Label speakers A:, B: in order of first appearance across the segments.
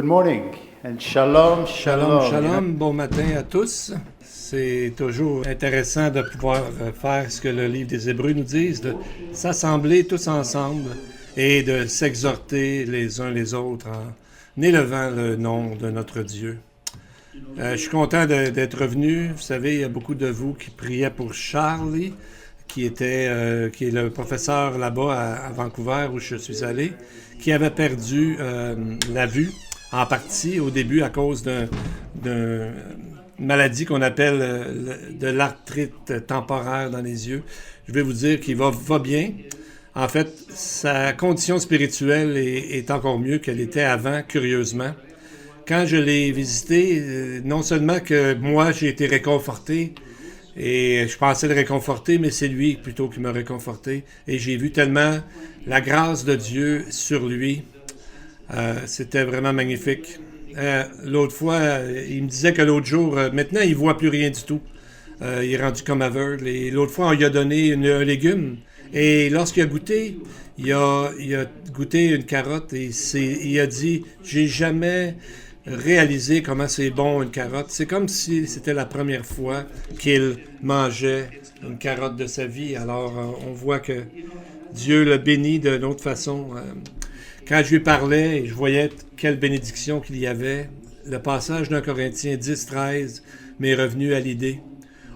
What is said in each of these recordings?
A: morning and shalom,
B: Shalom,
A: shalom.
B: shalom, bon matin à tous. C'est toujours intéressant de pouvoir faire ce que le livre des Hébreux nous dit, de s'assembler tous ensemble et de s'exhorter les uns les autres en élevant le nom de notre Dieu. Je suis content d'être revenu. Vous savez, il y a beaucoup de vous qui priaient pour Charlie, qui est le professeur là-bas à Vancouver où je suis allé, qui avait perdu la vue en partie au début à cause d'une maladie qu'on appelle de l'arthrite temporaire dans les yeux. Je vais vous dire qu'il va bien. En fait, sa condition spirituelle est encore mieux qu'elle était avant, curieusement. Quand je l'ai visité, non seulement que moi j'ai été réconforté, et je pensais le réconforter, mais c'est lui plutôt qui m'a réconforté. Et j'ai vu tellement la grâce de Dieu sur lui. C'était vraiment magnifique. L'autre fois, il me disait que l'autre jour, maintenant il ne voit plus rien du tout. Il est rendu comme aveugle. Et l'autre fois, on lui a donné un légume. Et lorsqu'il a goûté, il a goûté une carotte et il a dit « J'ai jamais réalisé comment c'est bon une carotte. » C'est comme si c'était la première fois qu'il mangeait une carotte de sa vie. Alors, on voit que Dieu le bénit d'une autre façon. Quand je lui parlais et je voyais quelle bénédiction qu'il y avait, le passage d'un Corinthiens 10-13 m'est revenu à l'idée.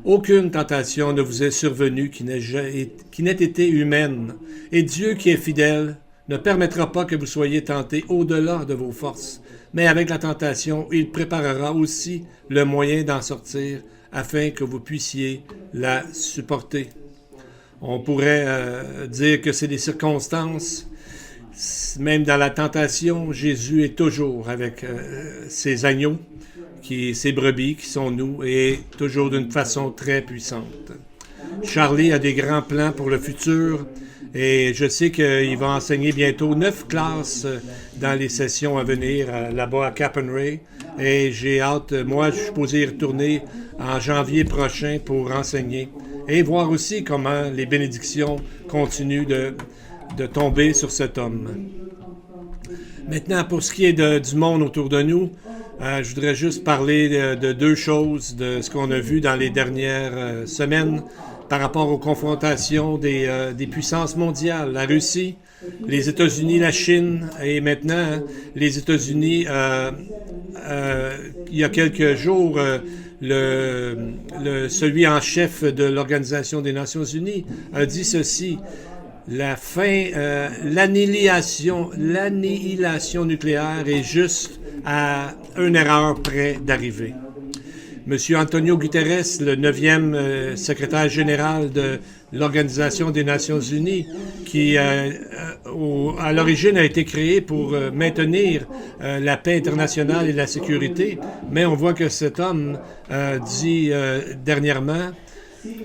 B: Aucune tentation ne vous est survenue qui n'ait été humaine, et Dieu qui est fidèle ne permettra pas que vous soyez tentés au-delà de vos forces, mais avec la tentation, il préparera aussi le moyen d'en sortir afin que vous puissiez la supporter. On pourrait dire que c'est des circonstances. Même dans la tentation, Jésus est toujours avec ses agneaux, ses brebis qui sont nous, et toujours d'une façon très puissante. Charlie a des grands plans pour le futur, et je sais qu'il va enseigner bientôt 9 classes dans les sessions à venir là-bas à Cap'n-Ray, et j'ai hâte, moi je suis supposé y retourner en janvier prochain pour enseigner, et voir aussi comment les bénédictions continuent de tomber sur cet homme. Maintenant, pour ce qui est du monde autour de nous, je voudrais juste parler de deux choses, de ce qu'on a vu dans les dernières semaines par rapport aux confrontations des puissances mondiales, la Russie, les États-Unis, la Chine, et maintenant les États-Unis, il y a quelques jours, celui en chef de l'Organisation des Nations Unies a dit ceci: l'annihilation nucléaire est juste à une erreur près d'arriver. Monsieur Antonio Guterres, le 9e secrétaire général de l'Organisation des Nations Unies, qui à l'origine a été créé pour maintenir la paix internationale et la sécurité, mais on voit que cet homme dit dernièrement,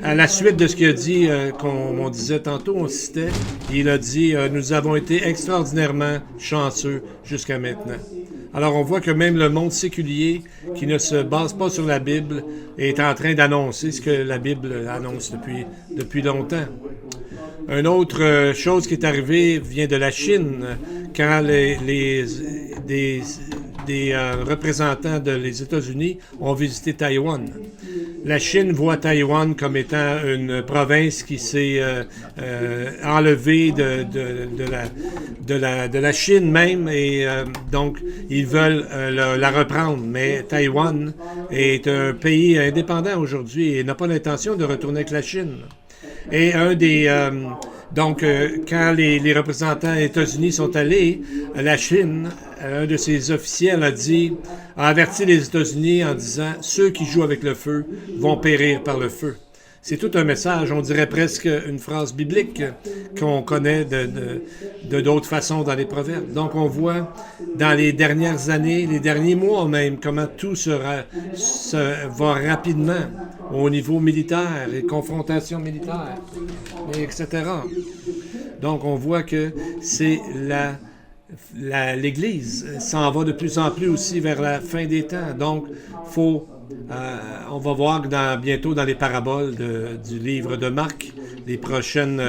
B: à la suite de ce qu'il a dit, qu'on disait tantôt, on citait, il a dit « Nous avons été extraordinairement chanceux jusqu'à maintenant ». Alors on voit que même le monde séculier, qui ne se base pas sur la Bible, est en train d'annoncer ce que la Bible annonce depuis longtemps. Une autre chose qui est arrivée vient de la Chine, quand des représentants des États-Unis ont visité Taïwan. La Chine voit Taïwan comme étant une province qui s'est enlevée de la Chine même, et donc ils veulent la reprendre. Mais Taïwan est un pays indépendant aujourd'hui et n'a pas l'intention de retourner avec la Chine. Et quand les représentants des États-Unis sont allés à la Chine, un de ses officiels a averti les États-Unis en disant « Ceux qui jouent avec le feu vont périr par le feu ». C'est tout un message, on dirait presque une phrase biblique qu'on connaît de d'autres façons dans les proverbes. Donc on voit dans les dernières années, les derniers mois même, comment tout va rapidement au niveau militaire, et confrontations militaires, etc. Donc on voit que c'est l'Église s'en va de plus en plus aussi vers la fin des temps. Donc on va voir bientôt dans les paraboles du livre de Marc, les prochaines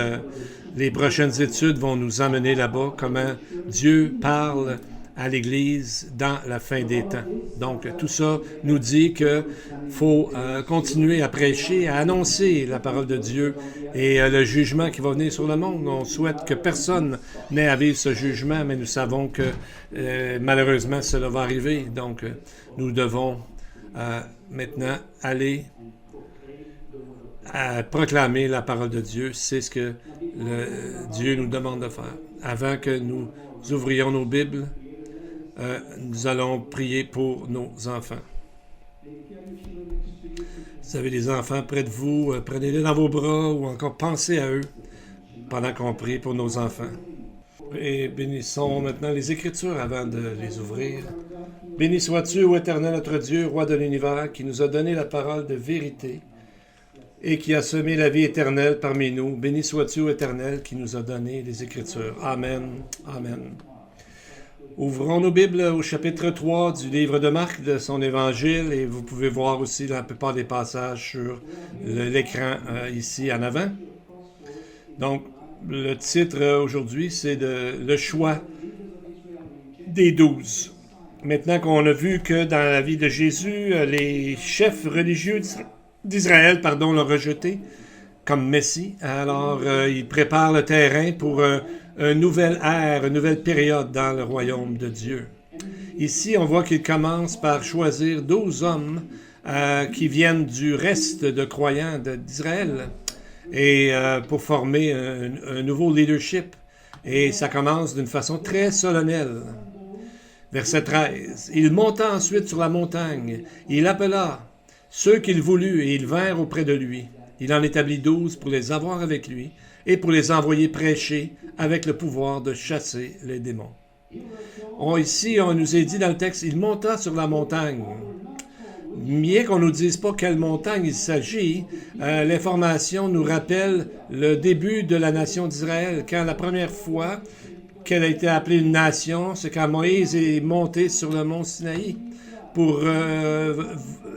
B: études vont nous emmener là-bas, comment Dieu parle à l'Église dans la fin des temps. Donc, tout ça nous dit qu'il faut continuer à prêcher, à annoncer la parole de Dieu et le jugement qui va venir sur le monde. On souhaite que personne n'ait à vivre ce jugement, mais nous savons que malheureusement, cela va arriver. Donc, nous devons maintenant aller à proclamer la parole de Dieu. C'est ce que Dieu nous demande de faire. Avant que nous ouvrions nos Bibles, nous allons prier pour nos enfants. Vous avez des enfants près de vous, prenez-les dans vos bras ou encore pensez à eux pendant qu'on prie pour nos enfants. Et bénissons maintenant les Écritures avant de les ouvrir. Béni sois-tu, ô Éternel notre Dieu, Roi de l'univers, qui nous a donné la parole de vérité et qui a semé la vie éternelle parmi nous. Béni sois-tu, ô Éternel, qui nous a donné les Écritures. Amen. Amen. Ouvrons nos Bibles au chapitre 3 du livre de Marc, de son évangile, et vous pouvez voir aussi la plupart des passages sur l'écran ici en avant. Donc, le titre aujourd'hui, c'est le choix des 12. Maintenant qu'on a vu que dans la vie de Jésus, les chefs religieux d'Israël, l'ont rejeté comme Messie, alors il prépare le terrain pour une nouvelle ère, une nouvelle période dans le royaume de Dieu. Ici, on voit qu'il commence par choisir 12 hommes qui viennent du reste de croyants d'Israël et pour former un nouveau leadership. Et ça commence d'une façon très solennelle. Verset 13. Il monta ensuite sur la montagne. Il appela ceux qu'il voulut et ils vinrent auprès de lui. Il en établit 12 pour les avoir avec lui et pour les envoyer prêcher avec le pouvoir de chasser les démons. Ici, on nous est dit dans le texte, il monta sur la montagne. Bien qu'on ne nous dise pas quelle montagne il s'agit, l'information nous rappelle le début de la nation d'Israël, quand la première fois qu'elle a été appelée une nation, c'est quand Moïse est monté sur le mont Sinaï pour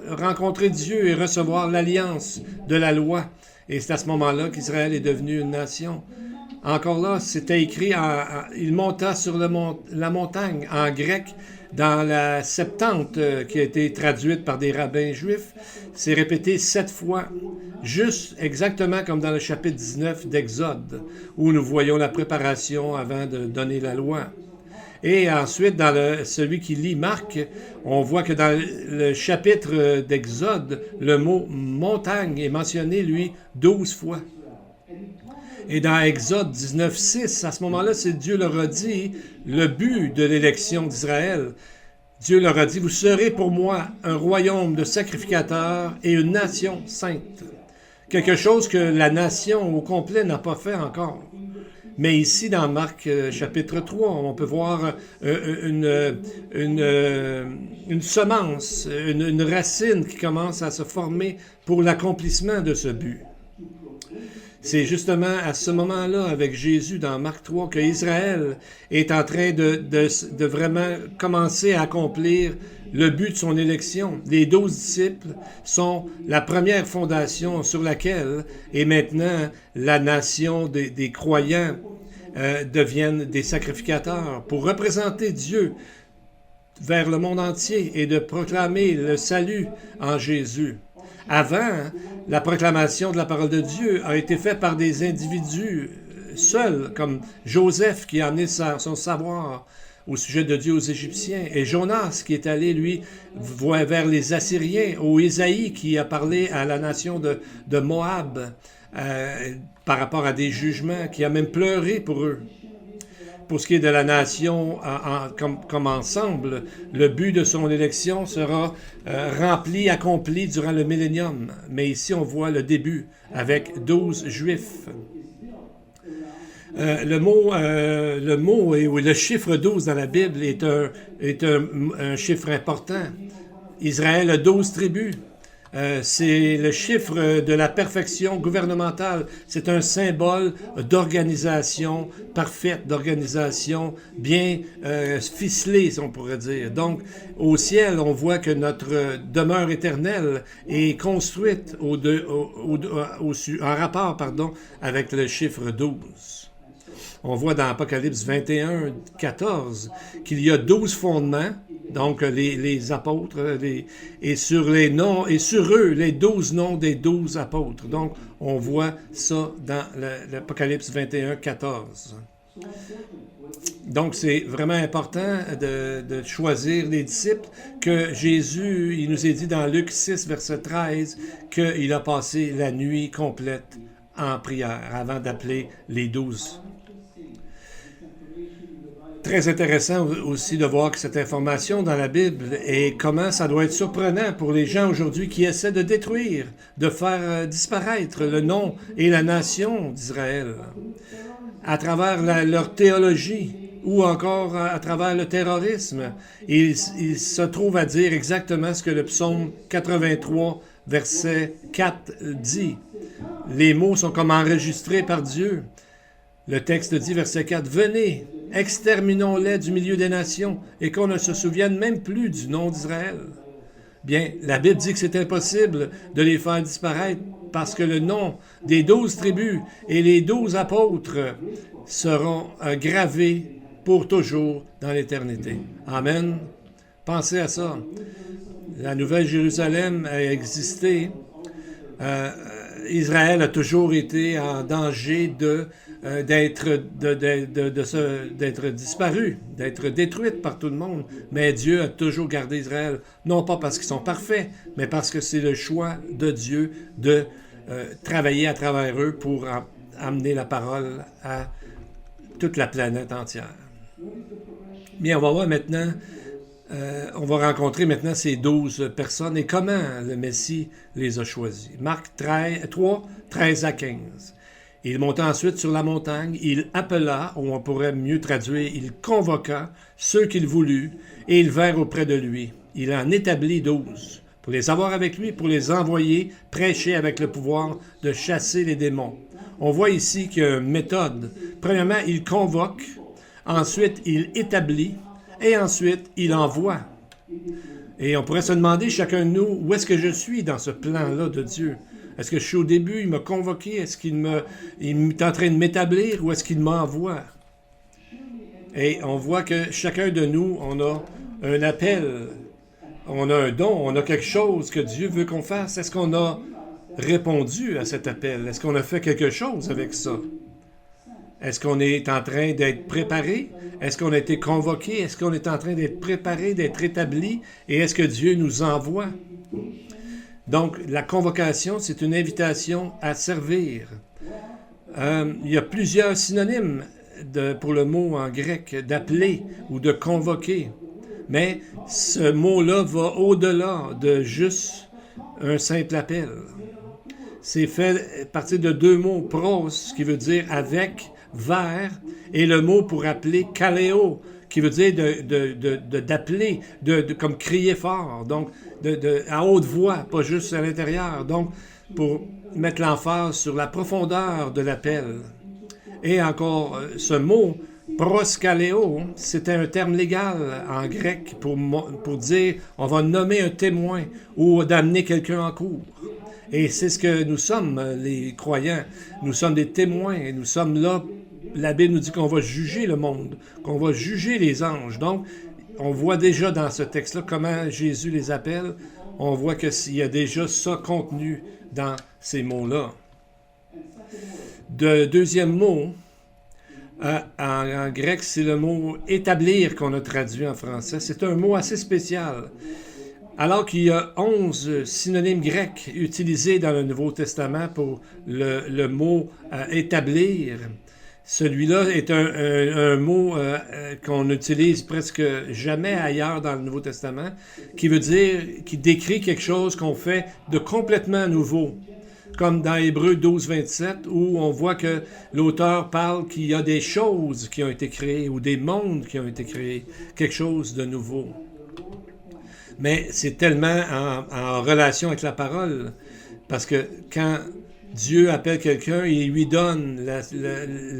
B: rencontrer Dieu et recevoir l'alliance de la loi. Et c'est à ce moment-là qu'Israël est devenu une nation. Encore là, c'était écrit, il monta sur la montagne, en grec, dans la Septante, qui a été traduite par des rabbins juifs. C'est répété 7 fois, juste exactement comme dans le chapitre 19 d'Exode, où nous voyons la préparation avant de donner la loi. Et ensuite, dans celui qui lit Marc, on voit que dans le chapitre d'Exode, le mot « montagne » est mentionné, lui, 12 fois. Et dans Exode 19:6, à ce moment-là, c'est Dieu leur a dit le but de l'élection d'Israël. Dieu leur a dit « Vous serez pour moi un royaume de sacrificateurs et une nation sainte. » Quelque chose que la nation au complet n'a pas fait encore. Mais ici, dans Marc chapitre 3, on peut voir une semence, une racine qui commence à se former pour l'accomplissement de ce but. C'est justement à ce moment-là, avec Jésus dans Marc 3, que Israël est en train de vraiment commencer à accomplir le but de son élection. Les 12 disciples sont la première fondation sur laquelle, et maintenant, la nation des croyants deviennent des sacrificateurs pour représenter Dieu vers le monde entier et de proclamer le salut en Jésus. Avant, la proclamation de la parole de Dieu a été faite par des individus seuls, comme Joseph qui a amené son savoir au sujet de Dieu aux Égyptiens, et Jonas qui est allé, lui, vers les Assyriens, ou Isaïe qui a parlé à la nation de Moab par rapport à des jugements, qui a même pleuré pour eux. Pour ce qui est de la nation comme ensemble, le but de son élection sera rempli, accompli durant le millénium. Mais ici, on voit le début avec 12 Juifs. Le mot et le chiffre 12 dans la Bible est un chiffre important. Israël a 12 tribus. C'est le chiffre de la perfection gouvernementale. C'est un symbole d'organisation parfaite, d'organisation bien ficelée, si on pourrait dire. Donc, au ciel, on voit que notre demeure éternelle est construite en rapport avec le chiffre 12. On voit dans Apocalypse 21, 14 qu'il y a 12 fondements, donc les apôtres, et sur les noms, et sur eux, les 12 noms des 12 apôtres. Donc, on voit ça dans l'Apocalypse 21, 14. Donc, c'est vraiment important de choisir les disciples que Jésus, il nous est dit dans Luc 6, verset 13, qu'il a passé la nuit complète en prière avant d'appeler les 12. Très intéressant aussi de voir que cette information dans la Bible et comment ça doit être surprenant pour les gens aujourd'hui qui essaient de détruire, de faire disparaître le nom et la nation d'Israël à travers leur théologie ou encore à travers le terrorisme. Ils se trouvent à dire exactement ce que le psaume 83, verset 4 dit. Les mots sont comme enregistrés par Dieu. Le texte dit, verset 4, « Venez, exterminons-les du milieu des nations et qu'on ne se souvienne même plus du nom d'Israël. » Bien, la Bible dit que c'est impossible de les faire disparaître parce que le nom des 12 tribus et les 12 apôtres seront gravés pour toujours dans l'éternité. Amen. Pensez à ça. La Nouvelle Jérusalem a existé. Israël a toujours été en danger d'être disparu, d'être détruite par tout le monde. Mais Dieu a toujours gardé Israël, non pas parce qu'ils sont parfaits, mais parce que c'est le choix de Dieu de travailler à travers eux pour amener la parole à toute la planète entière. Bien, on va voir maintenant, on va rencontrer maintenant ces 12 personnes et comment le Messie les a choisis. Marc 3, 13 à 15. Il monta ensuite sur la montagne, il appela, ou on pourrait mieux traduire, il convoqua ceux qu'il voulut, et ils vinrent auprès de lui. Il en établit 12, pour les avoir avec lui, pour les envoyer prêcher avec le pouvoir de chasser les démons. On voit ici qu'il y a une méthode. Premièrement, il convoque, ensuite il établit, et ensuite il envoie. Et on pourrait se demander, chacun de nous, où est-ce que je suis dans ce plan-là de Dieu? Est-ce que je suis au début, il m'a convoqué? Est-ce qu'il est en train de m'établir ou est-ce qu'il m'envoie? Et on voit que chacun de nous, on a un appel, on a un don, on a quelque chose que Dieu veut qu'on fasse. Est-ce qu'on a répondu à cet appel? Est-ce qu'on a fait quelque chose avec ça? Est-ce qu'on est en train d'être préparé? Est-ce qu'on a été convoqué? Est-ce qu'on est en train d'être préparé, d'être établi? Et est-ce que Dieu nous envoie? Donc, la convocation, c'est une invitation à servir. Il y a plusieurs synonymes pour le mot en grec, d'appeler ou de convoquer. Mais ce mot-là va au-delà de juste un simple appel. C'est fait à partir de deux mots, pros, qui veut dire avec, vers, et le mot pour appeler, kaleo, qui veut dire d'appeler, comme crier fort, donc à haute voix, pas juste à l'intérieur. Donc, pour mettre l'emphase sur la profondeur de l'appel. Et encore, ce mot, proskaleo, c'était un terme légal en grec pour dire on va nommer un témoin ou d'amener quelqu'un en cours. Et c'est ce que nous sommes, les croyants. Nous sommes des témoins et nous sommes là. La Bible nous dit qu'on va juger le monde, qu'on va juger les anges. Donc, on voit déjà dans ce texte-là comment Jésus les appelle. On voit qu'il y a déjà ça contenu dans ces mots-là. Le deuxième mot, en grec, c'est le mot « établir » qu'on a traduit en français. C'est un mot assez spécial. Alors qu'il y a 11 synonymes grecs utilisés dans le Nouveau Testament pour le mot « établir », celui-là est un mot qu'on utilise presque jamais ailleurs dans le Nouveau Testament, qui veut dire, qui décrit quelque chose qu'on fait de complètement nouveau. Comme dans Hébreux 12, 27, où on voit que l'auteur parle qu'il y a des choses qui ont été créées ou des mondes qui ont été créés, quelque chose de nouveau. Mais c'est tellement en relation avec la parole, parce que quand Dieu appelle quelqu'un, il lui donne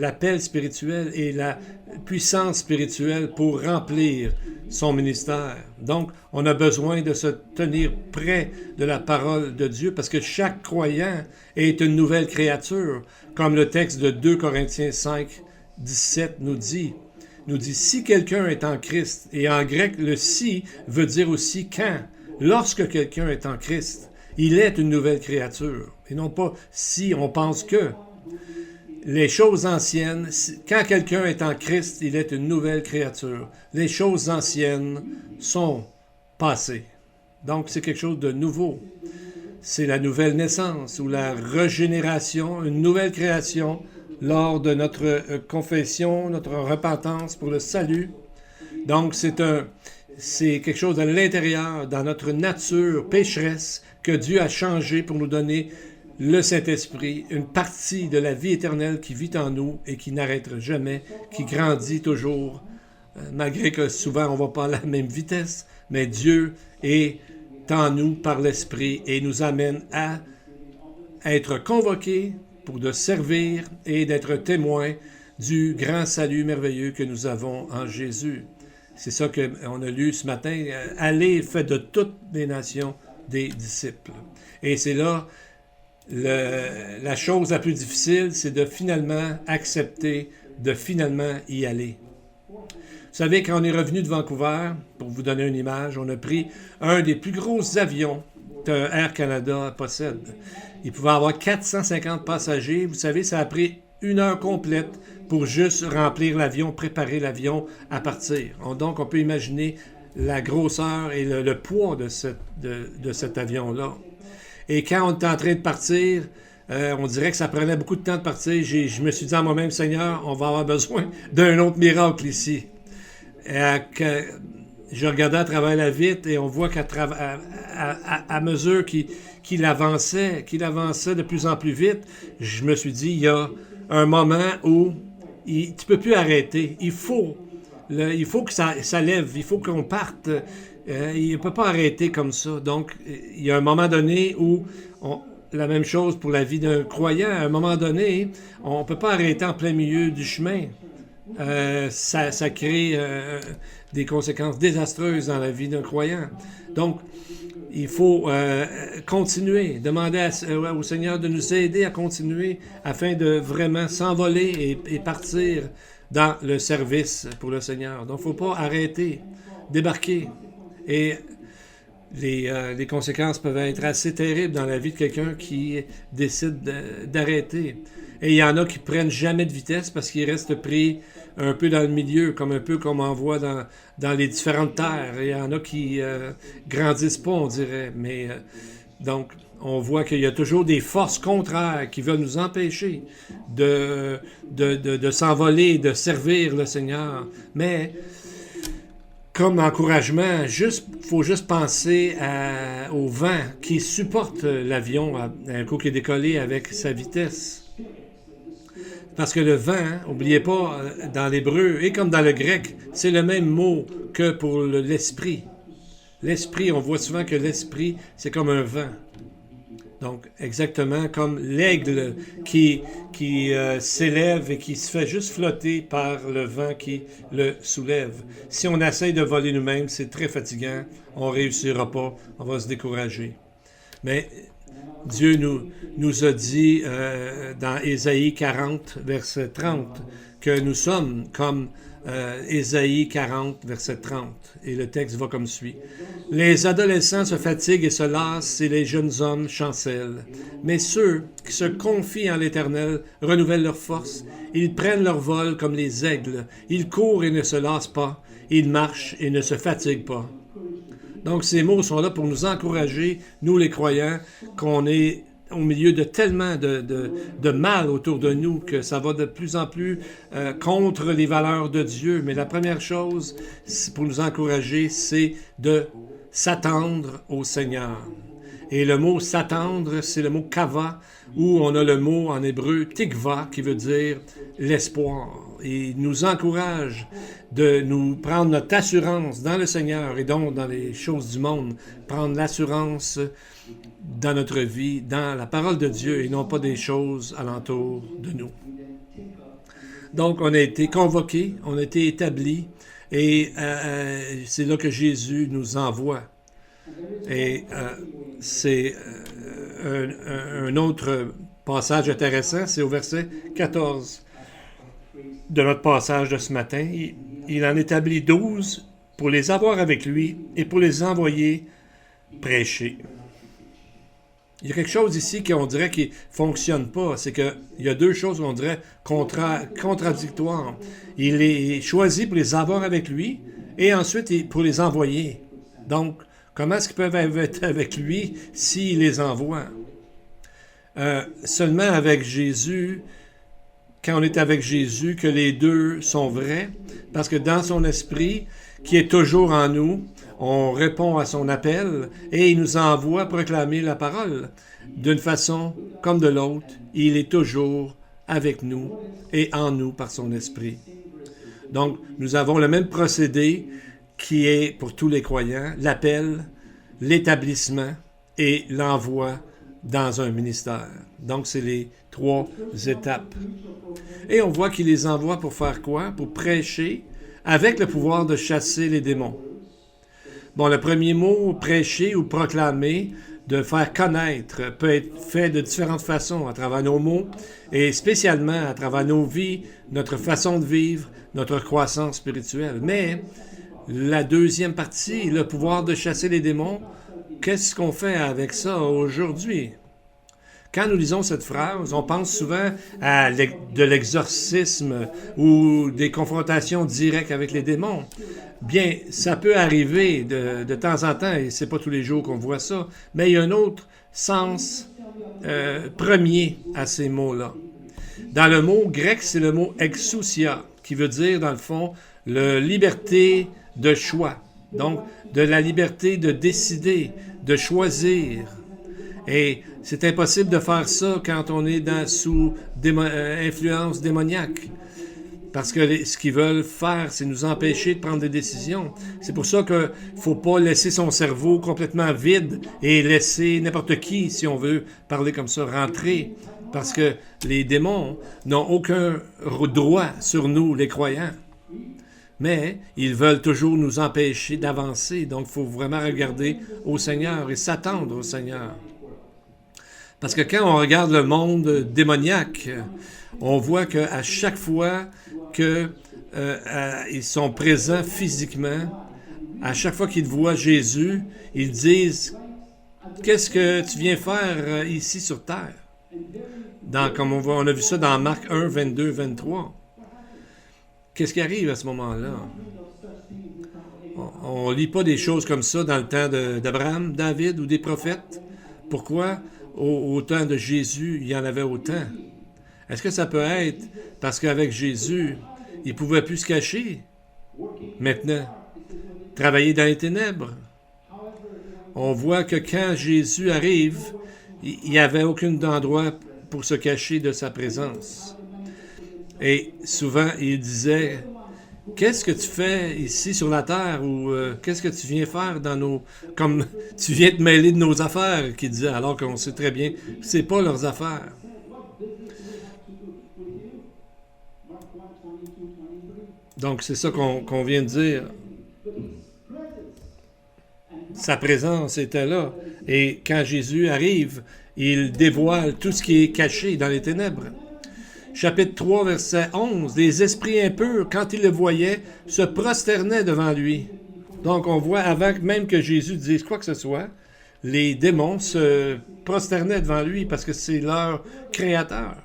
B: l'appel spirituel et la puissance spirituelle pour remplir son ministère. Donc, on a besoin de se tenir près de la parole de Dieu parce que chaque croyant est une nouvelle créature, comme le texte de 2 Corinthiens 5 17 nous dit, si quelqu'un est en Christ, et en grec, le si veut dire aussi quand. Lorsque quelqu'un est en Christ, il est une nouvelle créature. Et non pas si on pense que. Les choses anciennes, quand quelqu'un est en Christ, il est une nouvelle créature. Les choses anciennes sont passées. Donc, c'est quelque chose de nouveau. C'est la nouvelle naissance ou la régénération, une nouvelle création lors de notre confession, notre repentance pour le salut. Donc, c'est quelque chose à l'intérieur, dans notre nature pécheresse, que Dieu a changé pour nous donner le Saint-Esprit, une partie de la vie éternelle qui vit en nous et qui n'arrêtera jamais, qui grandit toujours, malgré que souvent on ne va pas à la même vitesse, mais Dieu est en nous par l'Esprit et nous amène à être convoqués pour de servir et d'être témoins du grand salut merveilleux que nous avons en Jésus. C'est ça qu'on a lu ce matin. Allez, faites de toutes les nations des disciples. Et c'est là, la chose la plus difficile, c'est de finalement accepter, de finalement y aller. Vous savez, quand on est revenu de Vancouver, pour vous donner une image, on a pris un des plus gros avions que Air Canada possède. Il pouvait avoir 450 passagers. Vous savez, ça a pris 1 heure complète pour juste remplir l'avion, préparer l'avion à partir. Donc, on peut imaginer la grosseur et le poids de cet avion-là. Et quand on était en train de partir, on dirait que ça prenait beaucoup de temps de partir. Je me suis dit à moi-même, Seigneur, on va avoir besoin d'un autre miracle ici. Je regardais à travers la vitre et on voit qu'à mesure qu'il avançait de plus en plus vite, je me suis dit, il y a un moment où tu ne peux plus arrêter. Il faut que ça lève, il faut qu'on parte. Il ne peut pas arrêter comme ça. Donc, il y a un moment donné où la même chose pour la vie d'un croyant. À un moment donné, on ne peut pas arrêter en plein milieu du chemin. Ça crée des conséquences désastreuses dans la vie d'un croyant. Donc, il faut continuer, demander au Seigneur de nous aider à continuer afin de vraiment s'envoler et partir dans le service pour le Seigneur. Donc, il ne faut pas arrêter, débarquer. Et les conséquences peuvent être assez terribles dans la vie de quelqu'un qui décide d'arrêter. Et il y en a qui prennent jamais de vitesse parce qu'ils restent pris un peu dans le milieu, un peu comme on voit dans les différentes terres. Et il y en a qui grandissent pas, on dirait. Mais donc, on voit qu'il y a toujours des forces contraires qui veulent nous empêcher de s'envoler, de servir le Seigneur. Mais comme encouragement, faut juste penser au vent qui supporte l'avion un coup qui est décollé avec sa vitesse. Parce que le vent, n'oubliez pas, dans l'hébreu et comme dans le grec, c'est le même mot que pour l'esprit. L'esprit, on voit souvent que l'esprit, c'est comme un vent. Donc, exactement comme l'aigle qui s'élève et qui se fait juste flotter par le vent qui le soulève. Si on essaye de voler nous-mêmes, c'est très fatigant, on ne réussira pas, on va se décourager. Mais Dieu nous a dit dans Ésaïe 40, verset 30, que nous sommes comme Ésaïe 40, verset 30. Et le texte va comme suit. « Les adolescents se fatiguent et se lassent et les jeunes hommes chancellent. Mais ceux qui se confient en l'Éternel renouvellent leur force. Ils prennent leur vol comme les aigles. Ils courent et ne se lassent pas. Ils marchent et ne se fatiguent pas. » Donc, ces mots sont là pour nous encourager, nous les croyants, qu'on est au milieu de tellement de mal autour de nous que ça va de plus en plus contre les valeurs de Dieu. Mais la première chose pour nous encourager, c'est de s'attendre au Seigneur. Et le mot « s'attendre », c'est le mot « kava », où on a le mot en hébreu « tikva » qui veut dire l'espoir. Et il nous encourage de nous prendre notre assurance dans le Seigneur et donc dans les choses du monde, prendre l'assurance dans notre vie, dans la parole de Dieu et non pas des choses alentour de nous. Donc, on a été convoqués, on a été établis et c'est là que Jésus nous envoie. Et c'est un autre passage intéressant, c'est au verset 14. de notre passage de ce matin. Il en établit 12 pour les avoir avec lui et pour les envoyer prêcher. Il y a quelque chose ici qu'on dirait qui ne fonctionne pas. C'est qu'il y a deux choses qu'on dirait contradictoires. Il les choisit pour les avoir avec lui et ensuite pour les envoyer. Donc, comment est-ce qu'ils peuvent être avec lui s'il les envoie? Seulement avec Jésus, quand on est avec Jésus, que les deux sont vrais, parce que dans son esprit, qui est toujours en nous, on répond à son appel et il nous envoie proclamer la parole. D'une façon comme de l'autre, il est toujours avec nous et en nous par son esprit. Donc, nous avons le même procédé qui est pour tous les croyants, l'appel, l'établissement et l'envoi dans un ministère. Donc, c'est les 3 étapes. Et on voit qu'il les envoie pour faire quoi? Pour prêcher avec le pouvoir de chasser les démons. Bon, le premier mot, prêcher ou proclamer, de faire connaître, peut être fait de différentes façons, à travers nos mots et spécialement à travers nos vies, notre façon de vivre, notre croissance spirituelle. Mais la deuxième partie, le pouvoir de chasser les démons, qu'est-ce qu'on fait avec ça aujourd'hui? Quand nous lisons cette phrase, on pense souvent à de l'exorcisme ou des confrontations directes avec les démons. Bien, ça peut arriver de temps en temps, et c'est pas tous les jours qu'on voit ça, mais il y a un autre sens premier à ces mots-là. Dans le mot grec, c'est le mot exousia, qui veut dire, dans le fond, la liberté de choix. Donc, de la liberté de décider, de choisir. Et c'est impossible de faire ça quand on est sous influence démoniaque. Parce que ce qu'ils veulent faire, c'est nous empêcher de prendre des décisions. C'est pour ça qu'il ne faut pas laisser son cerveau complètement vide et laisser n'importe qui, si on veut parler comme ça, rentrer. Parce que les démons n'ont aucun droit sur nous, les croyants. Mais ils veulent toujours nous empêcher d'avancer. Donc, il faut vraiment regarder au Seigneur et s'attendre au Seigneur. Parce que quand on regarde le monde démoniaque, on voit qu'à chaque fois qu'ils sont présents physiquement, à chaque fois qu'ils voient Jésus, ils disent « Qu'est-ce que tu viens faire ici sur terre? » Comme on a vu ça dans Marc 1, 22, 23. Qu'est-ce qui arrive à ce moment-là? On ne lit pas des choses comme ça dans le temps d'Abraham, David ou des prophètes. Pourquoi? Au temps de Jésus, il y en avait autant. Est-ce que ça peut être parce qu'avec Jésus, il ne pouvait plus se cacher? Maintenant, travailler dans les ténèbres. On voit que quand Jésus arrive, il n'y avait aucun endroit pour se cacher de sa présence. Et souvent, il disait, « Qu'est-ce que tu fais ici sur la terre? » ou « Qu'est-ce que tu viens faire dans nos... » Comme « Tu viens te mêler de nos affaires », qu'il disait, alors qu'on sait très bien, c'est pas leurs affaires. Donc, c'est ça qu'on vient de dire. Sa présence était là. Et quand Jésus arrive, il dévoile tout ce qui est caché dans les ténèbres. Chapitre 3, verset 11. Les esprits impurs, quand ils le voyaient, se prosternaient devant lui. Donc, on voit avant même que Jésus dise quoi que ce soit, les démons se prosternaient devant lui parce que c'est leur créateur.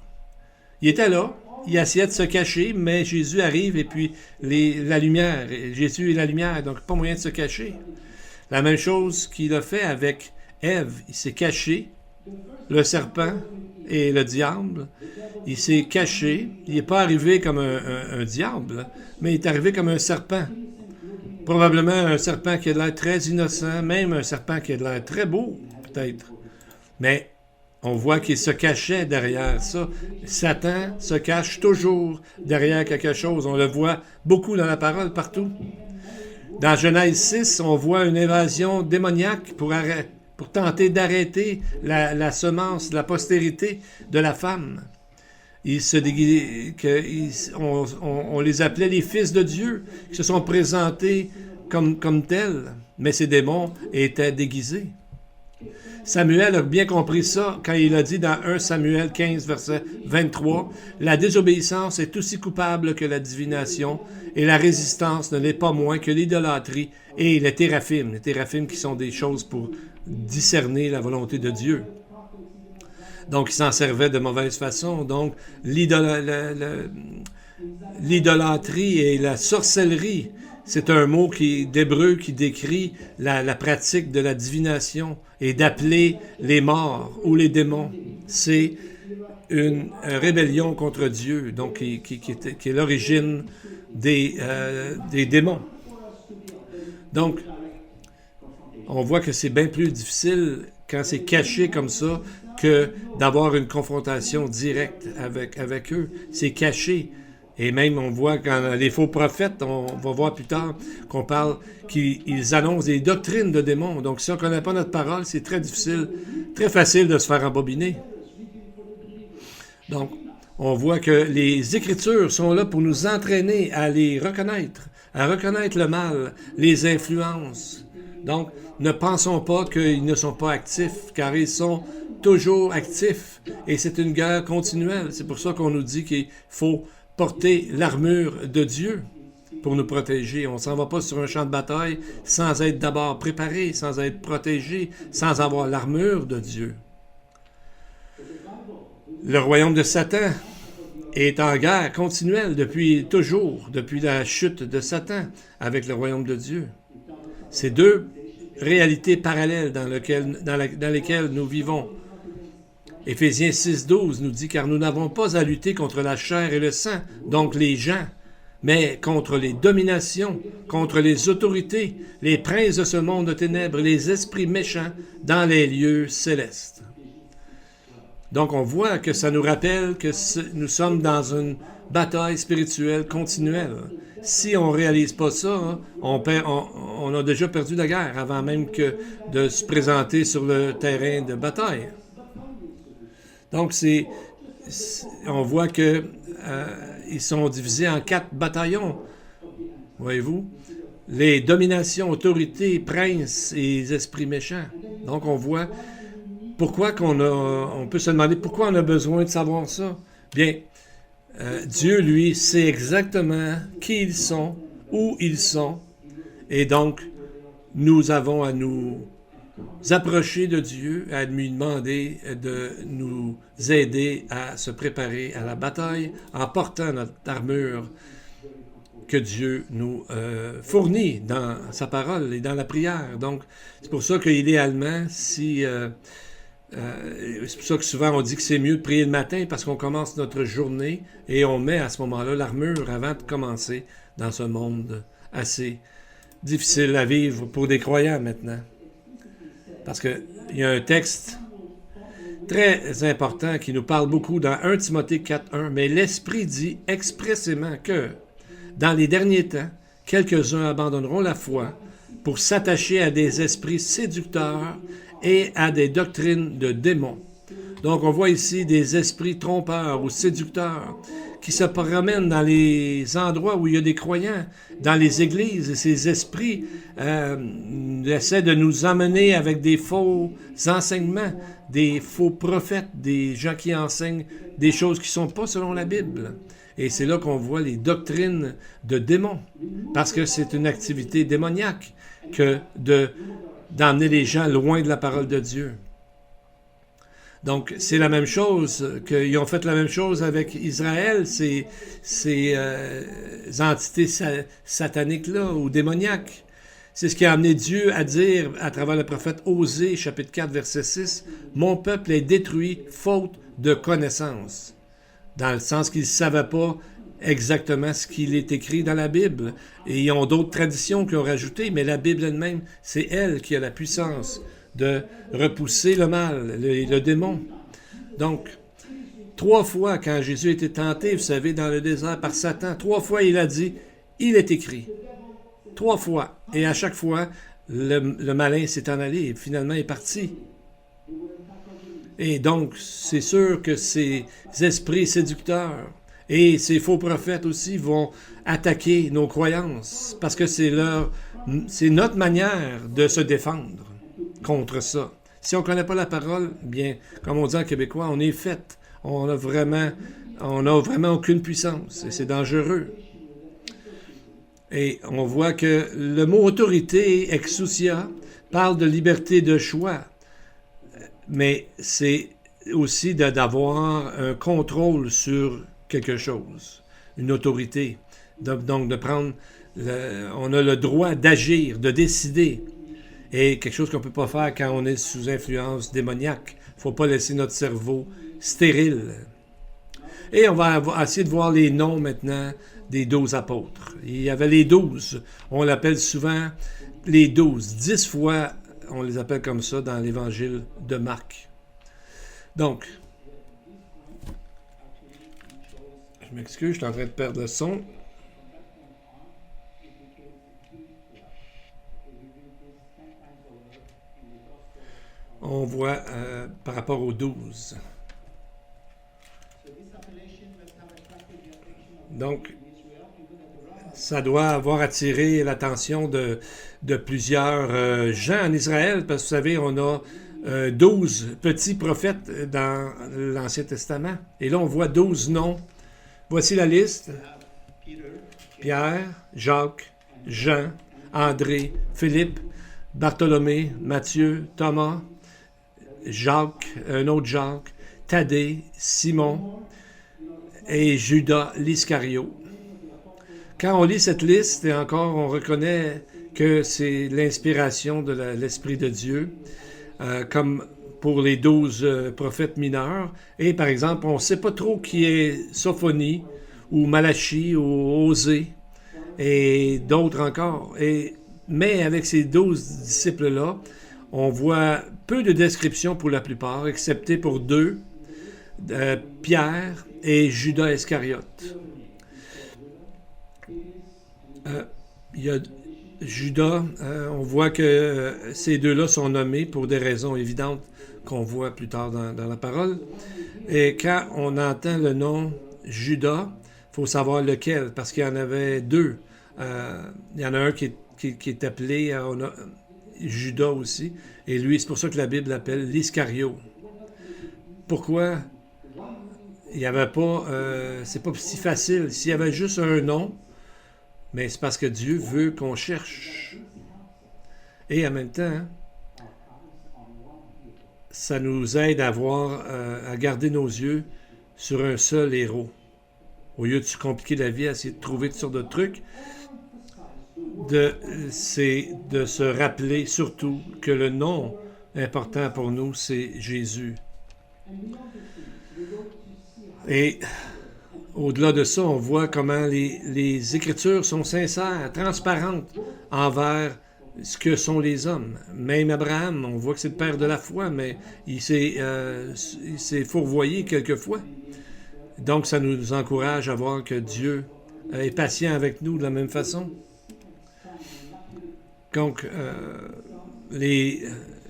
B: Il était là. Il essayait de se cacher, mais Jésus arrive et puis la lumière. Jésus est la lumière, donc pas moyen de se cacher. La même chose qu'il a fait avec Ève. Il s'est caché, le serpent et le diable. Il s'est caché. Il n'est pas arrivé comme un diable, mais il est arrivé comme un serpent. Probablement un serpent qui a l'air très innocent, même un serpent qui a l'air très beau, peut-être. Mais on voit qu'il se cachait derrière ça. Satan se cache toujours derrière quelque chose. On le voit beaucoup dans la parole, partout. Dans Genèse 6, on voit une évasion démoniaque pour tenter d'arrêter la semence, la postérité de la femme. On les appelait les fils de Dieu, qui se sont présentés comme tels, mais ces démons étaient déguisés. Samuel a bien compris ça quand il a dit dans 1 Samuel 15, verset 23, « La désobéissance est aussi coupable que la divination, et la résistance ne l'est pas moins que l'idolâtrie et les théraphim. » Les théraphim qui sont des choses pour discerner la volonté de Dieu. Donc, il s'en servait de mauvaise façon. Donc, l'idolâtrie et la sorcellerie, c'est un mot d'hébreu qui décrit la pratique de la divination et d'appeler les morts ou les démons. C'est une rébellion contre Dieu, donc qui est l'origine des démons. Donc, on voit que c'est bien plus difficile quand c'est caché comme ça que d'avoir une confrontation directe avec eux. C'est caché. Et même, on voit quand les faux prophètes, on va voir plus tard qu'on parle qu'ils annoncent des doctrines de démons. Donc, si on ne connaît pas notre parole, c'est très difficile, très facile de se faire embobiner. Donc, on voit que les Écritures sont là pour nous entraîner à les reconnaître, à reconnaître le mal, les influences. Donc, ne pensons pas qu'ils ne sont pas actifs, car ils sont toujours actifs. Et c'est une guerre continuelle. C'est pour ça qu'on nous dit qu'il faut porter l'armure de Dieu pour nous protéger. On ne s'en va pas sur un champ de bataille sans être d'abord préparé, sans être protégé, sans avoir l'armure de Dieu. Le royaume de Satan est en guerre continuelle depuis toujours, depuis la chute de Satan avec le royaume de Dieu. C'est deux réalités parallèles dans lesquelles nous vivons. Éphésiens 6,12 nous dit « Car nous n'avons pas à lutter contre la chair et le sang, donc les gens, mais contre les dominations, contre les autorités, les princes de ce monde de ténèbres, les esprits méchants dans les lieux célestes. » Donc on voit que ça nous rappelle que nous sommes dans une bataille spirituelle continuelle. Si on ne réalise pas ça, on a déjà perdu la guerre avant même que de se présenter sur le terrain de bataille. Donc, on voit que ils sont divisés en 4 bataillons, voyez-vous. Les dominations, autorités, princes et les esprits méchants. Donc, on voit on peut se demander pourquoi on a besoin de savoir ça. Bien, Dieu, lui, sait exactement qui ils sont, où ils sont, et donc, nous avons à nous approcher de Dieu, à lui demander de nous aider à se préparer à la bataille en portant notre armure que Dieu nous fournit dans sa parole et dans la prière. Donc, c'est pour ça qu'il est allemand. C'est pour ça que souvent on dit que c'est mieux de prier le matin parce qu'on commence notre journée et on met à ce moment-là l'armure avant de commencer dans ce monde assez difficile à vivre pour des croyants maintenant. Parce qu'il y a un texte très important qui nous parle beaucoup dans 1 Timothée 4.1, mais l'Esprit dit expressément que, dans les derniers temps, quelques-uns abandonneront la foi pour s'attacher à des esprits séducteurs et à des doctrines de démons. Donc, on voit ici des esprits trompeurs ou séducteurs qui se promènent dans les endroits où il y a des croyants, dans les églises, et ces esprits essaient de nous emmener avec des faux enseignements, des faux prophètes, des gens qui enseignent des choses qui ne sont pas selon la Bible. Et c'est là qu'on voit les doctrines de démons, parce que c'est une activité démoniaque que d'emmener les gens loin de la parole de Dieu. Donc, c'est la même chose, qu'ils ont fait la même chose avec Israël, ces entités sataniques-là ou démoniaques. C'est ce qui a amené Dieu à dire, à travers le prophète Osée, chapitre 4, verset 6, « Mon peuple est détruit faute de connaissance », dans le sens qu'ils ne savaient pas exactement ce qu'il est écrit dans la Bible. Et ils ont d'autres traditions qui ont rajouté, mais la Bible elle-même, c'est elle qui a la puissance de repousser le mal, le démon. Donc, 3 fois, quand Jésus a été tenté, vous savez, dans le désert par Satan, 3 fois il a dit, il est écrit. 3 fois. Et à chaque fois, le malin s'est en allé et finalement est parti. Et donc, c'est sûr que ces esprits séducteurs et ces faux prophètes aussi vont attaquer nos croyances parce que c'est notre manière de se défendre contre ça. Si on ne connaît pas la parole, bien, comme on dit en québécois, on est fait. On n'a vraiment aucune puissance et c'est dangereux. Et on voit que le mot autorité, exousia, parle de liberté de choix, mais c'est aussi d'avoir un contrôle sur quelque chose, une autorité. Donc de prendre, on a le droit d'agir, de décider, et quelque chose qu'on ne peut pas faire quand on est sous influence démoniaque. Il ne faut pas laisser notre cerveau stérile. Et on va essayer de voir les noms maintenant des 12 apôtres. Il y avait les 12. On l'appelle souvent les 12. 10 fois, on les appelle comme ça dans l'évangile de Marc. Donc, je m'excuse, je suis en train de perdre le son. On voit par rapport aux 12. Donc, ça doit avoir attiré l'attention de plusieurs gens en Israël, parce que vous savez, on a 12 petits prophètes dans l'Ancien Testament. Et là, on voit 12 noms. Voici la liste. Pierre, Jacques, Jean, André, Philippe, Bartholomé, Matthieu, Thomas, Jacques, un autre Jacques, Thaddée, Simon et Judas l'Iscario. Quand on lit cette liste, et encore, on reconnaît que c'est l'inspiration de l'Esprit de Dieu, comme pour les 12 prophètes mineurs. Et par exemple, on ne sait pas trop qui est Sophonie, ou Malachie, ou Osée, et d'autres encore. Mais avec ces 12 disciples-là, on voit peu de descriptions pour la plupart, excepté pour 2, Pierre et Judas Iscariote. Il y a Judas, on voit que ces deux-là sont nommés pour des raisons évidentes qu'on voit plus tard dans la parole. Et quand on entend le nom Judas, il faut savoir lequel, parce qu'il y en avait 2. Il y en a un qui est appelé Judas aussi, et lui, c'est pour ça que la Bible l'appelle l'Iscario. Pourquoi? Il n'y avait pas... c'est pas si facile. S'il y avait juste un nom, mais c'est parce que Dieu veut qu'on cherche. Et en même temps, ça nous aide à garder nos yeux sur un seul héros. Au lieu de se compliquer la vie, à essayer de trouver toutes sortes de trucs, c'est de se rappeler surtout que le nom important pour nous, c'est Jésus. Et au-delà de ça, on voit comment les Écritures sont sincères, transparentes envers ce que sont les hommes. Même Abraham, on voit que c'est le père de la foi, mais il s'est fourvoyé quelquefois. Donc, ça nous encourage à voir que Dieu est patient avec nous de la même façon. Donc, les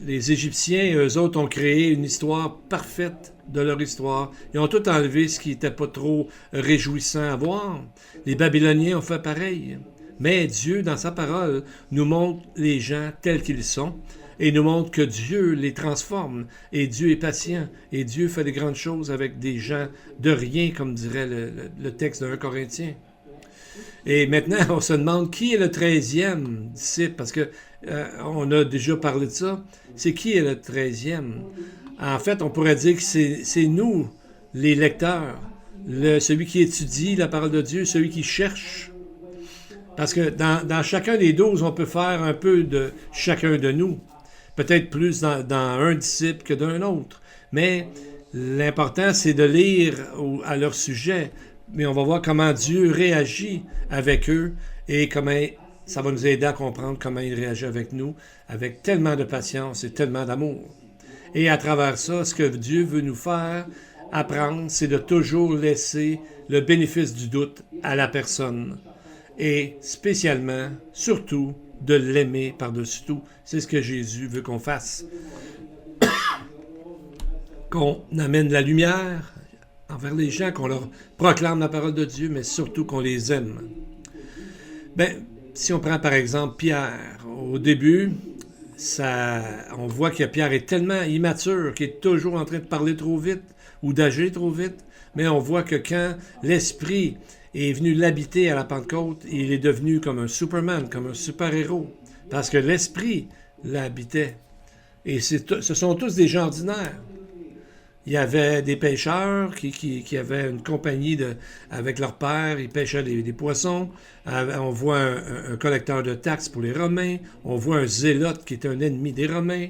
B: Égyptiens, eux autres, ont créé une histoire parfaite de leur histoire. Ils ont tout enlevé ce qui n'était pas trop réjouissant à voir. Les Babyloniens ont fait pareil. Mais Dieu, dans sa parole, nous montre les gens tels qu'ils sont et nous montre que Dieu les transforme. Et Dieu est patient. Et Dieu fait des grandes choses avec des gens de rien, comme dirait le texte de 1 Corinthiens. Et maintenant, on se demande qui est le 13e disciple, parce que on a déjà parlé de ça. C'est qui est le 13e? En fait, on pourrait dire que c'est nous, les lecteurs, celui qui étudie la parole de Dieu, celui qui cherche. Parce que dans chacun des 12, on peut faire un peu de chacun de nous. Peut-être plus dans un disciple que d'un autre. Mais l'important, c'est de lire à leur sujet. Mais on va voir comment Dieu réagit avec eux et comment ça va nous aider à comprendre comment il réagit avec nous, avec tellement de patience et tellement d'amour. Et à travers ça, ce que Dieu veut nous faire apprendre, c'est de toujours laisser le bénéfice du doute à la personne. Et spécialement, surtout, de l'aimer par-dessus tout. C'est ce que Jésus veut qu'on fasse. Qu'on amène la lumière envers les gens, qu'on leur proclame la parole de Dieu, mais surtout qu'on les aime. Si on prend par exemple Pierre, au début, on voit que Pierre est tellement immature qu'il est toujours en train de parler trop vite ou d'agir trop vite, mais on voit que quand l'Esprit est venu l'habiter à la Pentecôte, il est devenu comme un Superman, comme un super-héros, parce que l'Esprit l'habitait. Et ce sont tous des gens ordinaires. Il y avait des pêcheurs qui avaient une compagnie avec leur père, ils pêchaient des poissons. On voit un collecteur de taxes pour les Romains. On voit un zélote qui est un ennemi des Romains.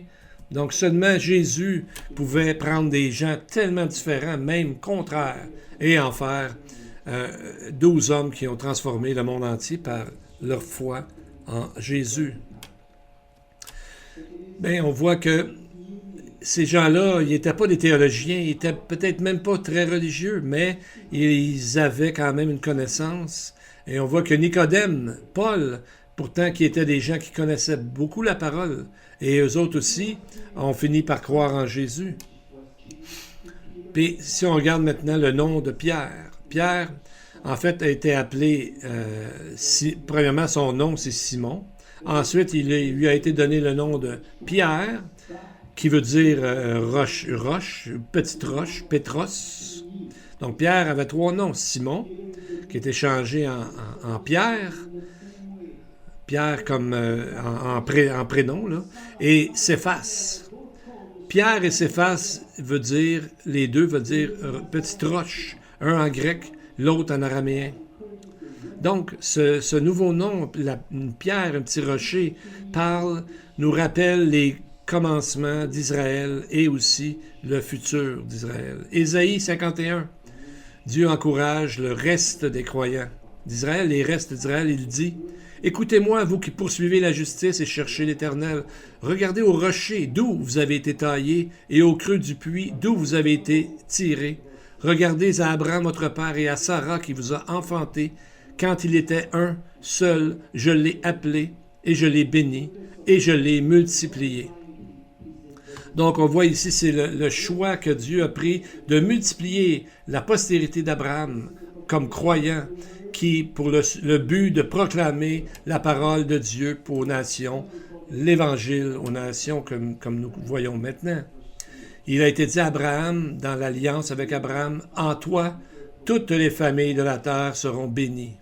B: Donc seulement Jésus pouvait prendre des gens tellement différents, même contraires, et en faire 12 hommes qui ont transformé le monde entier par leur foi en Jésus. Bien, on voit que ces gens-là, ils n'étaient pas des théologiens, ils n'étaient peut-être même pas très religieux, mais ils avaient quand même une connaissance. Et on voit que Nicodème, Paul, pourtant qui étaient des gens qui connaissaient beaucoup la parole, et eux autres aussi, ont fini par croire en Jésus. Puis si on regarde maintenant le nom de Pierre, Pierre, en fait, a été appelé, premièrement, son nom, c'est Simon. Ensuite, lui a été donné le nom de Pierre, qui veut dire roche, petite roche, Pétros. Donc Pierre avait 3 noms. Simon, qui était changé en Pierre, Pierre comme en prénom, là, et Céphas. Pierre et Céphas les deux veulent dire petite roche, un en grec, l'autre en araméen. Donc, ce nouveau nom, une pierre, un petit rocher, nous rappelle les commencement d'Israël et aussi le futur d'Israël. Ésaïe 51, Dieu encourage le reste des croyants d'Israël, les restes d'Israël, il dit « Écoutez-moi, vous qui poursuivez la justice et cherchez l'Éternel. Regardez au rocher d'où vous avez été taillés et au creux du puits d'où vous avez été tirés. Regardez à Abraham votre père et à Sarah qui vous a enfanté. Quand il était un seul, je l'ai appelé et je l'ai béni et je l'ai multiplié. » Donc, on voit ici, c'est le choix que Dieu a pris de multiplier la postérité d'Abraham comme croyant, pour le but de proclamer la parole de Dieu aux nations, l'Évangile aux nations, comme nous voyons maintenant. Il a été dit à Abraham, dans l'alliance avec Abraham, « En toi, toutes les familles de la terre seront bénies. »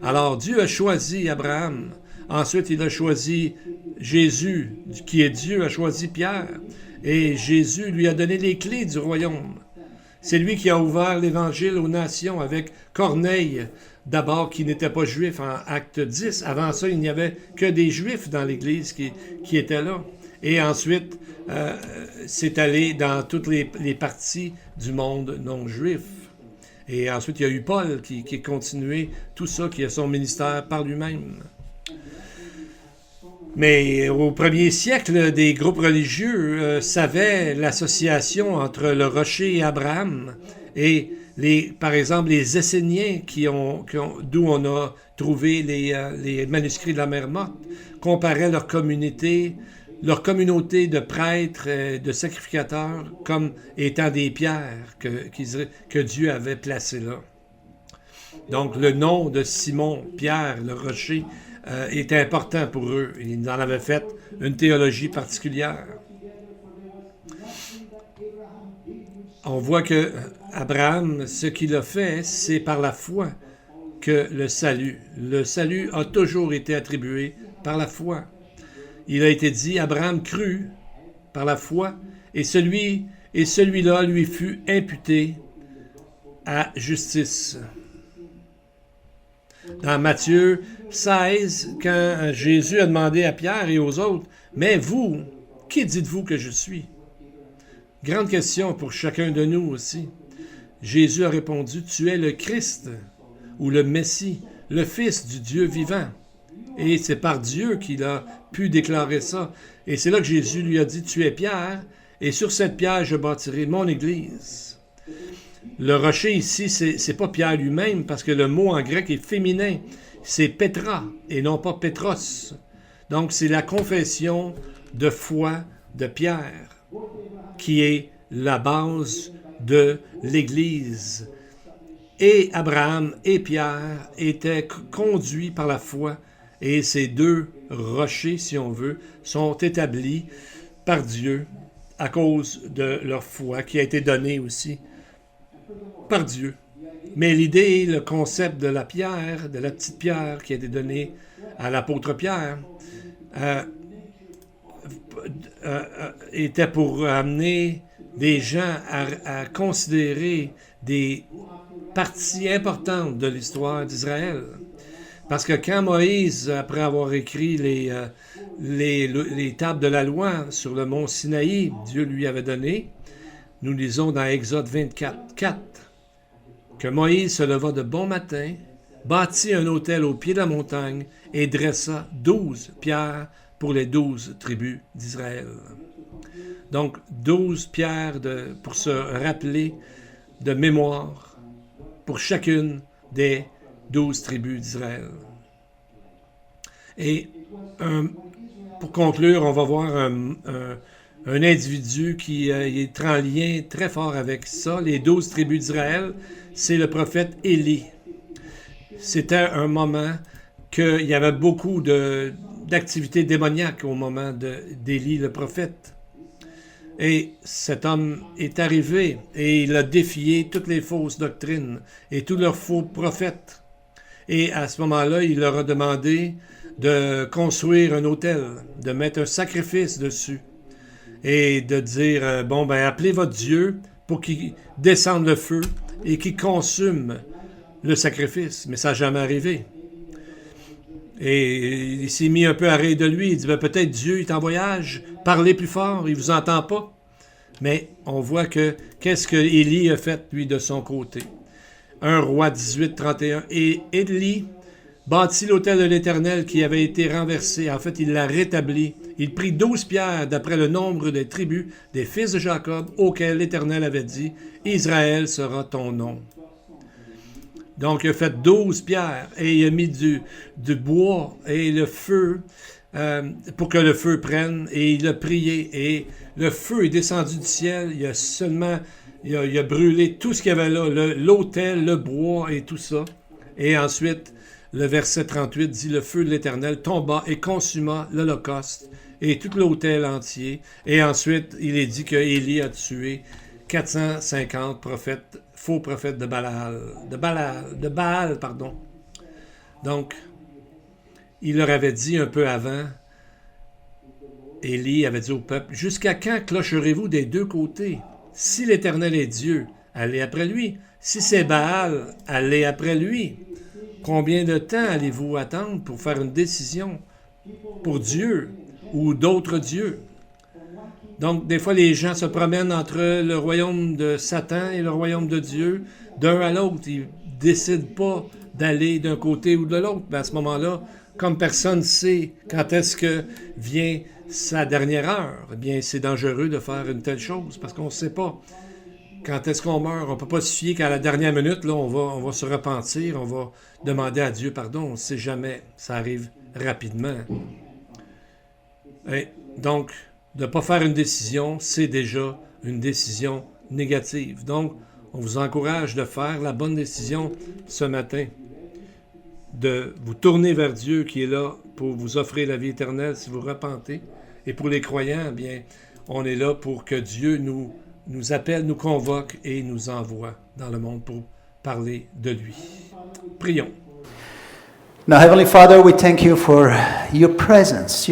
B: Alors, Dieu a choisi Abraham. Ensuite, il a choisi Jésus, qui est Dieu, a choisi Pierre. Et Jésus lui a donné les clés du royaume. C'est lui qui a ouvert l'Évangile aux nations avec Corneille, d'abord qui n'était pas juif en Acte 10. Avant ça, il n'y avait que des Juifs dans l'Église qui étaient là. Et ensuite, c'est allé dans toutes les parties du monde non juif. Et ensuite, il y a eu Paul qui a continué tout ça, qui a son ministère par lui-même. Mais au 1er siècle, des groupes religieux savaient l'association entre le rocher et Abraham. Et par exemple, les Esséniens, d'où on a trouvé les manuscrits de la Mer Morte, comparaient leur communauté de prêtres, de sacrificateurs, comme étant des pierres que Dieu avait placées là. Donc, le nom de Simon, Pierre, le rocher, était important pour eux. Ils en avaient fait une théologie particulière. On voit que Abraham, ce qu'il a fait, c'est par la foi que le salut a toujours été attribué par la foi. Il a été dit, Abraham crut par la foi, et celui-là lui fut imputé à justice. Dans Matthieu 16, quand Jésus a demandé à Pierre et aux autres, « Mais vous, qui dites-vous que je suis? » Grande question pour chacun de nous aussi. Jésus a répondu, « Tu es le Christ, ou le Messie, le Fils du Dieu vivant. » Et c'est par Dieu qu'il a pu déclarer ça. Et c'est là que Jésus lui a dit, « Tu es Pierre, et sur cette pierre je bâtirai mon Église. » Le rocher ici, c'est pas Pierre lui-même, parce que le mot en grec est féminin. C'est Pétra, et non pas Pétros. Donc, c'est la confession de foi de Pierre, qui est la base de l'Église. Et Abraham et Pierre étaient conduits par la foi, et ces deux rochers, si on veut, sont établis par Dieu à cause de leur foi qui a été donnée aussi par Dieu. Mais l'idée, le concept de la pierre, de la petite pierre qui a été donnée à l'apôtre Pierre, était pour amener des gens à considérer des parties importantes de l'histoire d'Israël. Parce que quand Moïse, après avoir écrit les tables de la loi sur le mont Sinaï, Dieu lui avait donné, nous lisons dans Exode 24, 4, que Moïse se leva de bon matin, bâtit un autel au pied de la montagne et dressa 12 pierres pour les 12 tribus d'Israël. Donc, 12 pierres pour se rappeler de mémoire pour chacune des 12 tribus d'Israël. Et pour conclure, on va voir un individu qui est en lien très fort avec ça. Les 12 tribus d'Israël, c'est le prophète Élie. C'était un moment qu'il y avait beaucoup d'activités démoniaques au moment d'Élie, le prophète. Et cet homme est arrivé et il a défié toutes les fausses doctrines et tous leurs faux prophètes. Et à ce moment-là, il leur a demandé de construire un autel, de mettre un sacrifice dessus et de dire, appelez votre Dieu pour qu'il descende le feu et qu'il consume le sacrifice. Mais ça n'a jamais arrivé. Et il s'est mis un peu à rire de lui. Il dit, peut-être Dieu est en voyage, parlez plus fort, il ne vous entend pas. Mais on voit qu'est-ce que Élie a fait, lui, de son côté. 1 Roi 18, 31. Et Élie bâtit l'autel de l'Éternel qui avait été renversé. En fait, il l'a rétabli. Il prit 12 pierres d'après le nombre des tribus des fils de Jacob auxquels l'Éternel avait dit, Israël sera ton nom. Donc, il a fait 12 pierres et il a mis du bois et le feu pour que le feu prenne. Et il a prié et le feu est descendu du ciel. Il a brûlé tout ce qu'il y avait là, l'autel, le bois et tout ça. Et ensuite, le verset 38 dit, le feu de l'Éternel tomba et consuma l'Holocauste et tout l'autel entier. Et ensuite, il est dit que Élie a tué 450 prophètes, faux prophètes de Baal. Donc, il leur avait dit un peu avant, Élie avait dit au peuple, « Jusqu'à quand clocherez-vous des deux côtés? Si l'Éternel est Dieu, allez après lui. Si c'est Baal, allez après lui. Combien de temps allez-vous attendre pour faire une décision pour Dieu ou d'autres dieux? » Donc, des fois, les gens se promènent entre le royaume de Satan et le royaume de Dieu, d'un à l'autre. Ils ne décident pas d'aller d'un côté ou de l'autre. Mais à ce moment-là, comme personne ne sait quand est-ce que vient sa dernière heure, eh bien, c'est dangereux de faire une telle chose parce qu'on ne sait pas quand est-ce qu'on meurt. On ne peut pas se fier qu'à la dernière minute, là, on va se repentir, on va demander à Dieu pardon. On ne sait jamais. Ça arrive rapidement. Et donc, de ne pas faire une décision, c'est déjà une décision négative. Donc, on vous encourage de faire la bonne décision ce matin, de vous tourner vers Dieu qui est là pour vous offrir la vie éternelle si vous repentez. Et pour les croyants, eh bien, on est là pour que Dieu nous appelle, nous convoque et nous envoie dans le monde pour parler de lui. Prions.
A: Now, Heavenly Father, we thank you for your presence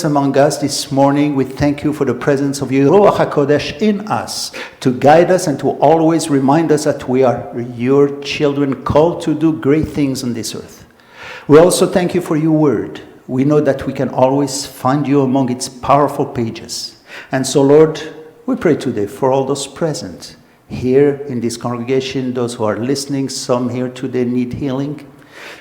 A: among us this morning. We thank you for the presence of your Ruach HaKodesh in us to guide us and to always remind us that we are your children called to do great things on this earth. We also thank you for your word. We know that we can always find you among its powerful pages. And so, Lord, we pray today for all those present here in this congregation, those who are listening. Some here today need healing.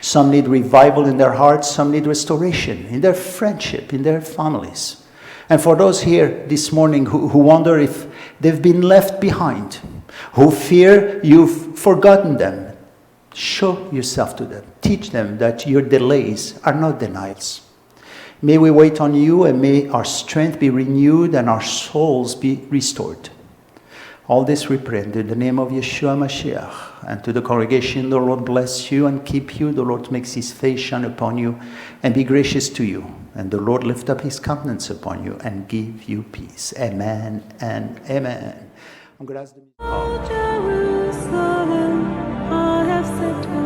A: Some need revival in their hearts. Some need restoration in their friendship, in their families. And for those here this morning who wonder if they've been left behind, who fear you've forgotten them, show yourself to them. Teach them that your delays are not denials. May we wait on you and may our strength be renewed and our souls be restored. All this we pray in the name of Yeshua Mashiach. And to the congregation, the Lord bless you and keep you. The Lord makes his face shine upon you and be gracious to you. And the Lord lift up his countenance upon you and give you peace. Amen and amen. I'm going to ask the...
C: Oh, Jerusalem, I have set my